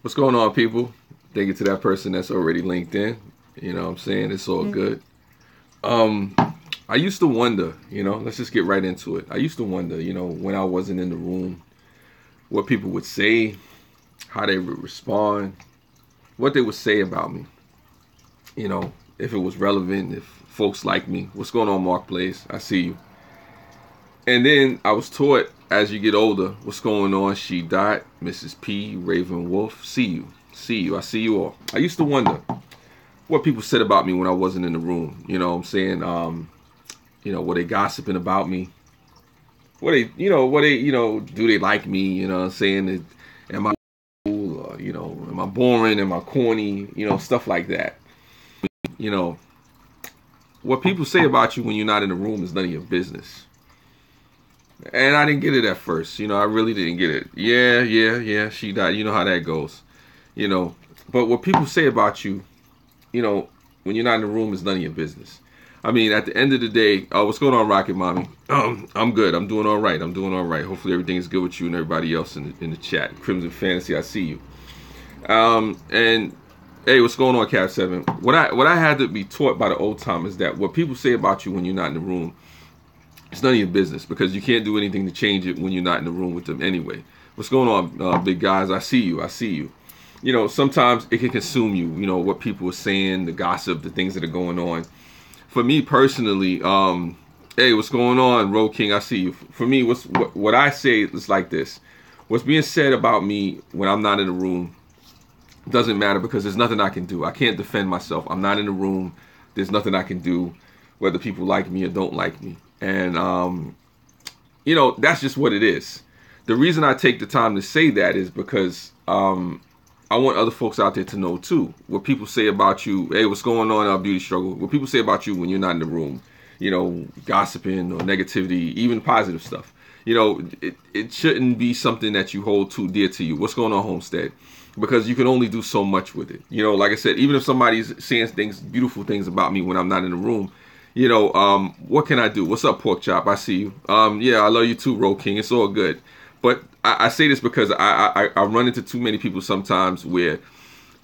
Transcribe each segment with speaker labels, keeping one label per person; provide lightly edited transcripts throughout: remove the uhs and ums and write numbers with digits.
Speaker 1: What's going on, people? Thank you to that person that's already linked in. You know what I'm saying? It's all good. Um, I used to wonder, let's just get right into it. I used to wonder, when I wasn't in the room, what people would say, how they would respond, what they would say about me. If it was relevant, if folks like me. What's going on, Mark Blaze? I see you. And then I was taught, as you get older, what's going on, She Dot, Mrs. P, Raven Wolf. See you. I see you all. I used to wonder what people said about me when I wasn't in the room. You know what I'm saying? Were they gossiping about me? Do they like me? You know what I'm saying? Am I cool? Or, am I boring? Am I corny? Stuff like that. What people say about you when you're not in the room is none of your business. And I didn't get it at first. I really didn't get it. Yeah, She died. You know how that goes. But what people say about you, when you're not in the room is none of your business. I mean, at the end of the day, what's going on, Rocket Mommy? I'm good. I'm doing all right. Hopefully everything is good with you and everybody else in the chat. Crimson Fantasy, I see you. And hey, what's going on, Cap 7? What I had to be taught by the old time is that what people say about you when you're not in the room, it's none of your business, because you can't do anything to change it when you're not in the room with them anyway. What's going on, big guys? I see you. Sometimes it can consume you, what people are saying, the gossip, the things that are going on. For me personally, hey, what's going on, Road King? I see you. For me, what I say is like this. What's being said about me when I'm not in the room doesn't matter, because there's nothing I can do. I can't defend myself. I'm not in the room. There's nothing I can do, whether people like me or don't like me. And, that's just what it is. The reason I take the time to say that is because I want other folks out there to know, too, what people say about you. Hey, what's going on, Beauty Struggle? What people say about you when you're not in the room, gossiping or negativity, even positive stuff. It shouldn't be something that you hold too dear to you. What's going on, Homestead? Because you can only do so much with it. Like I said, even if somebody's saying beautiful things about me when I'm not in the room, what can I do? What's up, Pork Chop? I see you. Yeah, I love you too, Road King. It's all good. But I say this because I run into too many people sometimes where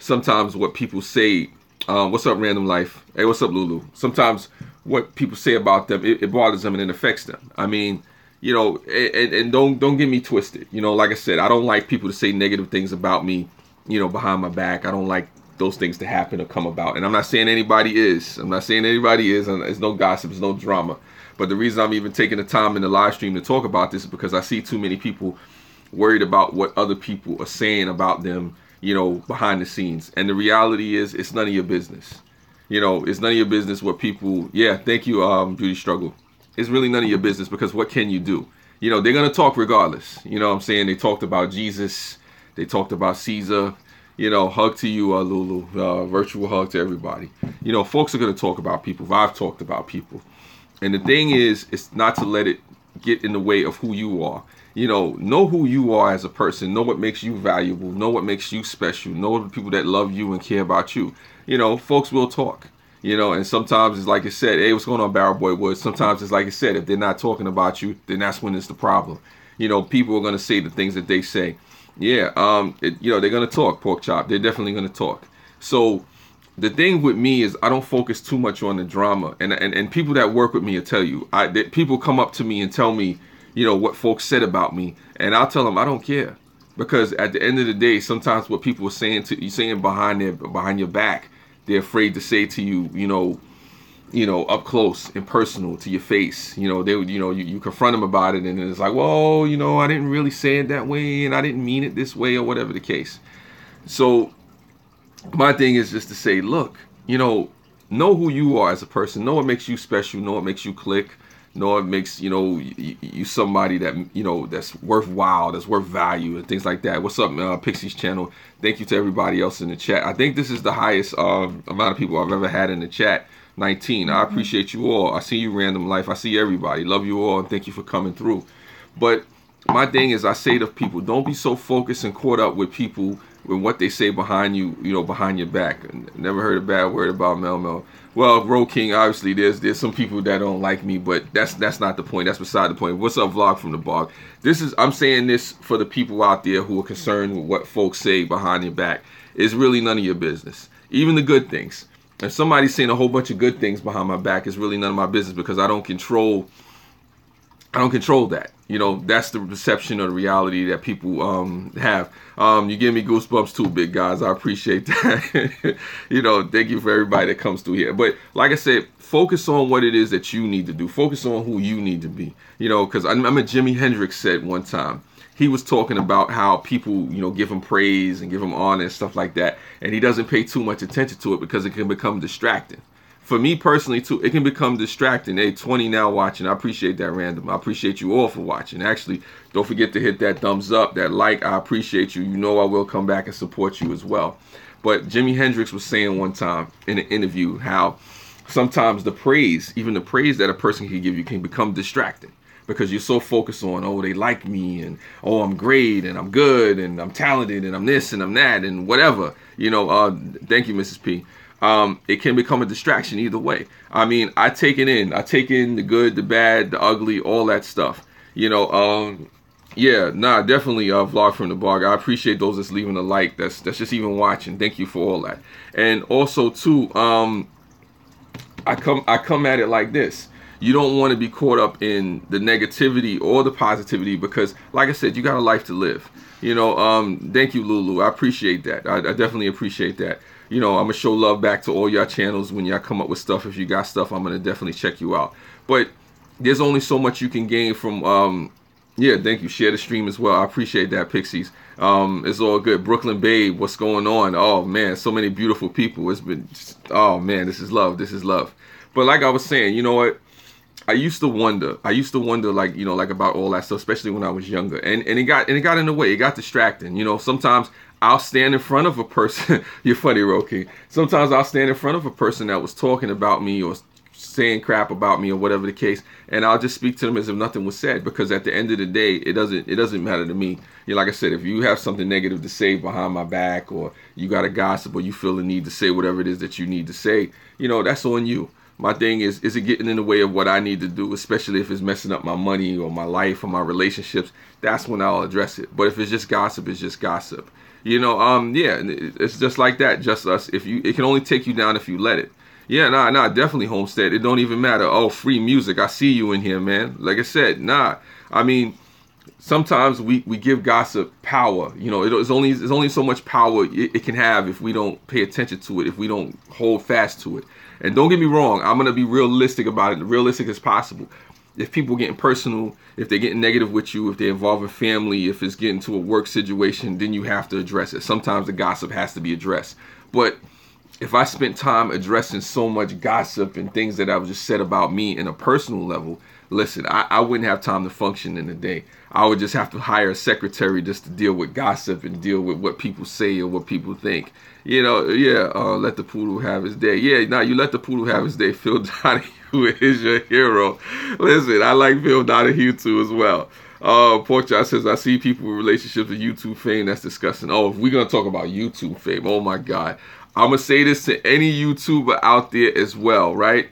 Speaker 1: what people say, what's up, Random Life? Hey, what's up, Lulu? Sometimes what people say about them, it bothers them and it affects them. I mean, and don't get me twisted. Like I said, I don't like people to say negative things about me, behind my back. I don't like those things to happen or come about. And I'm not saying anybody is. There's no gossip, there's no drama. But the reason I'm even taking the time in the live stream to talk about this is because I see too many people worried about what other people are saying about them, behind the scenes. And the reality is, it's none of your business. It's none of your business what people, yeah, thank you, Beauty Struggle. It's really none of your business, because what can you do? They're going to talk regardless. What I'm saying? They talked about Jesus. They talked about Caesar. Hug to you, Lulu. Virtual hug to everybody. Folks are going to talk about people. I've talked about people. And the thing is, it's not to let it get in the way of who you are. Know who you are as a person. Know what makes you valuable. Know what makes you special. Know the people that love you and care about you. Folks will talk. And sometimes it's like I said, hey, what's going on, Barrel Boy Woods? Sometimes it's like I said, if they're not talking about you, then that's when it's the problem. People are going to say the things that they say. Yeah, they're going to talk, Pork Chop. They're definitely going to talk. So the thing with me is I don't focus too much on the drama. And people that work with me will tell you, people come up to me and tell me, what folks said about me. And I'll tell them I don't care. Because at the end of the day, sometimes what people are saying behind your back, they're afraid to say to you, up close and personal to your face. You confront them about it, and it's like, well, I didn't really say it that way, and I didn't mean it this way, or whatever the case. So my thing is just to say, look, know who you are as a person. Know what makes you special. Know what makes you click. Know what makes you somebody that that's worthwhile, that's worth value, and things like that. What's up, Pixie's channel? Thank you to everybody else in the chat. I think this is the highest amount of people I've ever had in the chat. 19. I appreciate you all. I see you, Random Life. I see everybody. Love you all, and thank you for coming through. But my thing is, I say to people, don't be so focused and caught up with people with what they say behind you, behind your back. Never heard a bad word about Mel Mel. Well, Ro King, obviously there's some people that don't like me, but that's not the point. That's beside the point. What's up, Vlog from the Bog? I'm saying this for the people out there who are concerned with what folks say behind your back. It's really none of your business. Even the good things. If somebody's saying a whole bunch of good things behind my back, it's really none of my business, because I don't control that. That's the perception or the reality that people have. You give me goosebumps too, big guys. I appreciate that. Thank you for everybody that comes through here. But like I said, focus on what it is that you need to do. Focus on who you need to be. Because I remember Jimi Hendrix said one time, he was talking about how people, give him praise and give him honor and stuff like that. And he doesn't pay too much attention to it because it can become distracting. For me personally, too, it can become distracting. Hey, 20 now watching. I appreciate that, Random. I appreciate you all for watching. Actually, don't forget to hit that thumbs up, that like. I appreciate you. I will come back and support you as well. But Jimi Hendrix was saying one time in an interview how sometimes the praise, even the praise that a person can give you, can become distracting. Because you're so focused on, oh, they like me, and oh, I'm great, and I'm good, and I'm talented, and I'm this, and I'm that, and whatever. Thank you, Mrs. P. It can become a distraction either way. I mean, I take in the good, the bad, the ugly, all that stuff. Yeah, nah, definitely Vlog from the Bog. I appreciate those that's leaving a like, that's just even watching. Thank you for all that. And also too, I come at it like this. You don't want to be caught up in the negativity or the positivity, because like I said, you got a life to live. Thank you, Lulu. I appreciate that. I definitely appreciate that. I'm gonna show love back to all y'all channels when y'all come up with stuff. If you got stuff, I'm gonna definitely check you out. But there's only so much you can gain from yeah, thank you. Share the stream as well. I appreciate that, Pixies. It's all good. Brooklyn Babe, what's going on? Oh man, so many beautiful people. It's been oh man, this is love. This is love. But like I was saying, you know what? I used to wonder like, like about all that stuff, especially when I was younger. And it got in the way. It got distracting. Sometimes I'll stand in front of a person. You're funny, Roki. Sometimes I'll stand in front of a person that was talking about me or saying crap about me or whatever the case, and I'll just speak to them as if nothing was said, because at the end of the day, it doesn't matter to me. Like I said, if you have something negative to say behind my back, or you got a gossip, or you feel the need to say whatever it is that you need to say, that's on you. My thing is it getting in the way of what I need to do, especially if it's messing up my money or my life or my relationships? That's when I'll address it. But if it's just gossip, it's just gossip. Yeah, it's just like that. Just us. It can only take you down if you let it. Yeah, nah, definitely, Homestead. It don't even matter. Oh, free music. I see you in here, man. Like I said, nah. I mean, sometimes we give gossip power. There's only so much power it can have if we don't pay attention to it, if we don't hold fast to it. And don't get me wrong, I'm gonna be realistic about it, realistic as possible. If people getting personal, if they're getting negative with you, if they're involving family, if it's getting to a work situation, then you have to address it. Sometimes the gossip has to be addressed. But if I spent time addressing so much gossip and things that I was just said about me in a personal level, listen, I wouldn't have time to function in the day. I would just have to hire a secretary just to deal with gossip and deal with what people say or what people think. Let the poodle have his day. Yeah, now you let the poodle have his day. Phil Donahue is your hero. Listen, I like Phil Donahue too as well. Porkchop says, I see people with relationships with YouTube fame. That's disgusting. Oh, if we're going to talk about YouTube fame, oh my God. I'm going to say this to any YouTuber out there as well, right?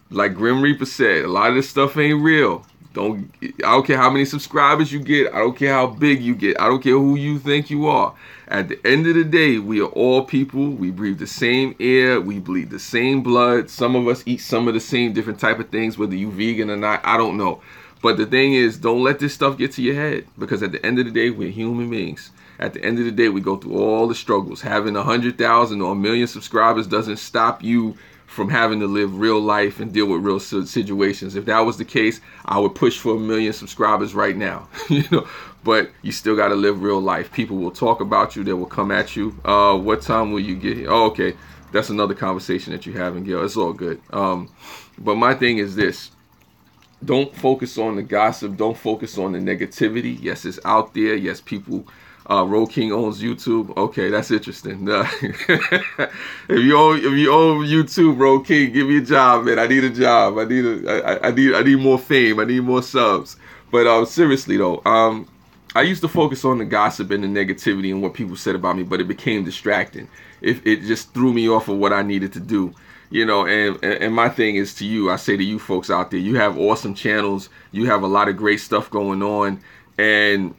Speaker 1: Like Grim Reaper said, a lot of this stuff ain't real. I don't care how many subscribers you get. I don't care how big you get. I don't care who you think you are. At the end of the day, we are all people. We breathe the same air. We bleed the same blood. Some of us eat some of the same different type of things, whether you vegan or not, I don't know. But the thing is, don't let this stuff get to your head, because at the end of the day, we're human beings. At the end of the day, we go through all the struggles. Having 100,000 or 1 million subscribers doesn't stop you from having to live real life and deal with real situations. If that was the case, I would push for 1 million subscribers right now. But you still got to live real life. People will talk about you. They will come at you. What time will you get here? Oh, okay. That's another conversation that you're having, Gail. It's all good. But my thing is this. Don't focus on the gossip. Don't focus on the negativity. Yes, it's out there. Yes, people... Ro King owns YouTube. Okay, that's interesting. If you own YouTube, Ro King, give me a job, man. I need a job. I need more fame. I need more subs. But seriously though, I used to focus on the gossip and the negativity and what people said about me, but it became distracting. It just threw me off of what I needed to do. You know, and my thing is to you, I say to you folks out there, you have awesome channels, you have a lot of great stuff going on, and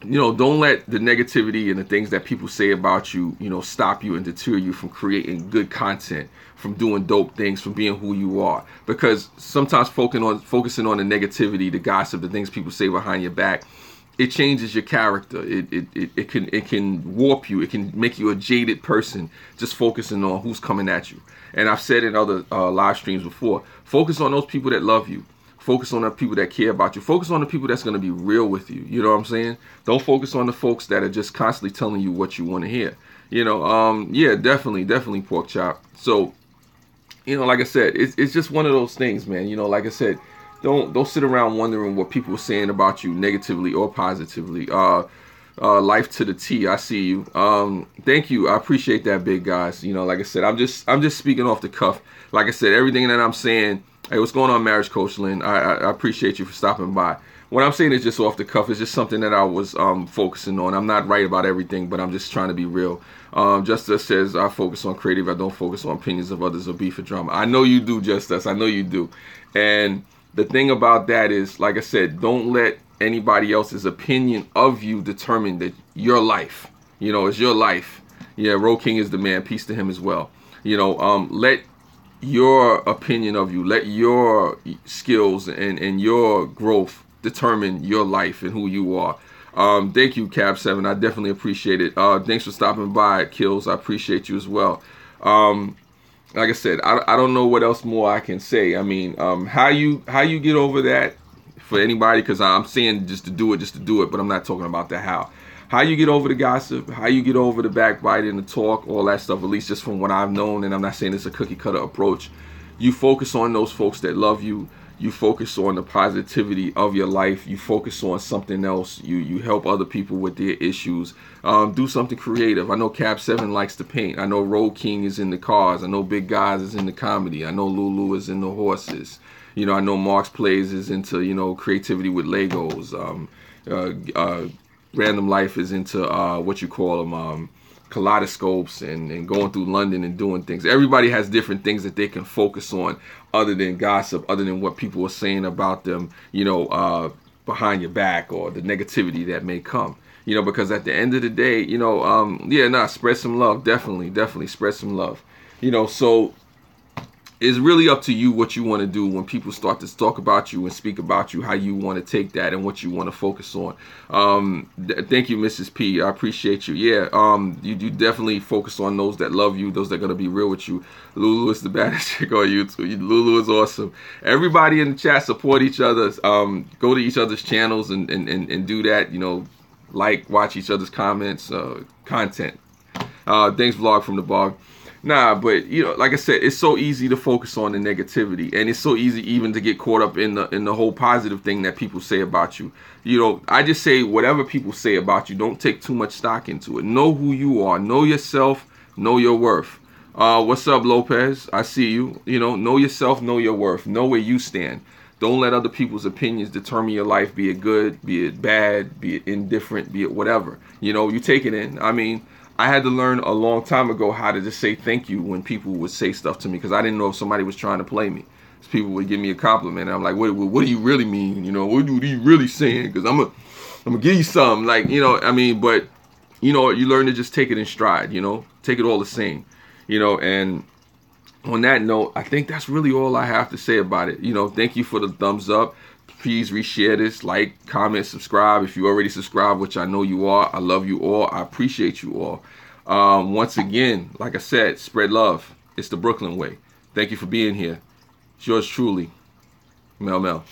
Speaker 1: you know, don't let the negativity and the things that people say about you, you know, stop you and deter you from creating good content, from doing dope things, from being who you are. Because sometimes focusing on the negativity, the gossip, the things people say behind your back, it changes your character. It can warp you. It can make you a jaded person just focusing on who's coming at you. And I've said in other live streams before, focus on those people that love you. Focus on the people that care about you. Focus on the people that's going to be real with you. You know what I'm saying? Don't focus on the folks that are just constantly telling you what you want to hear. You know, yeah, definitely pork chop. So, you know, like I said, it's just one of those things, man. You know, like I said, don't sit around wondering what people are saying about you negatively or positively. Life to the T. I see you. Thank you. I appreciate that, big guys. You know, like I said, I'm just speaking off the cuff. Like I said, everything that I'm saying. Hey, what's going on, Marriage Coach Lynn? I appreciate you for stopping by. What I'm saying is just off the cuff. It's just something that I was focusing on. I'm not right about everything, but I'm just trying to be real. Justice says, I focus on creative. I don't focus on opinions of others or beef or drama. I know you do, Justice. I know you do. And the thing about that is, like I said, don't let anybody else's opinion of you determine that your life. You know, it's your life. Yeah, Ro King is the man. Peace to him as well. You know, let your opinion of you, let your skills and your growth determine your life and who you are. Thank you, Cab7. I definitely appreciate it. Thanks for stopping by, Kills. I appreciate you as well. Like I said, I don't know what else more I can say. I mean, how you get over that for anybody, because I'm saying just to do it, but I'm not talking about the how. How you get over the gossip, how you get over the backbiting, the talk, all that stuff, at least just from what I've known, and I'm not saying it's a cookie cutter approach. You focus on those folks that love you. You focus on the positivity of your life. You focus on something else. You help other people with their issues. Do something creative. I know Cap7 likes to paint. I know Road King is in the cars. I know Big Guys is in the comedy. I know Lulu is in the horses. You know, I know Mark's Plays is into, you know, creativity with Legos. Random Life is into what you call them, kaleidoscopes and going through London and doing things. Everybody has different things that they can focus on other than gossip, other than what people are saying about them, you know, behind your back, or the negativity that may come. You know, because at the end of the day, you know, spread some love. Definitely spread some love. You know, so it's really up to you what you want to do when people start to talk about you and speak about you, how you want to take that and what you want to focus on. Thank you, Mrs. P. I appreciate you. Yeah, you definitely focus on those that love you, those that are going to be real with you. Lulu is the baddest chick on YouTube. Lulu is awesome. Everybody in the chat support each other. Go to each other's channels and do that. You know, like, watch each other's comments, content. Thanks, Vlog from the Bog. Nah, but you know, like I said, it's so easy to focus on the negativity, and it's so easy even to get caught up in the whole positive thing that people say about you. You know, I just say whatever people say about you, don't take too much stock into it. Know who you are, know yourself, know your worth. What's up, Lopez? I see you. You know yourself, know your worth, know where you stand. Don't let other people's opinions determine your life, be it good, be it bad, be it indifferent, be it whatever. You know, you take it in. I mean, I had to learn a long time ago how to just say thank you when people would say stuff to me, because I didn't know if somebody was trying to play me. People would give me a compliment, and I'm like, what do you really mean? You know, what are you really saying? Because I'm gonna give you something. Like, you know, I mean, but you know, you learn to just take it in stride. You know, take it all the same. You know, and on that note, I think that's really all I have to say about it. You know, thank you for the thumbs up. Please reshare this, like, comment, subscribe. If you already subscribed, which I know you are, I love you all. I appreciate you all. Once again, like I said, spread love. It's the Brooklyn way. Thank you for being here. It's yours truly, Mel Mel.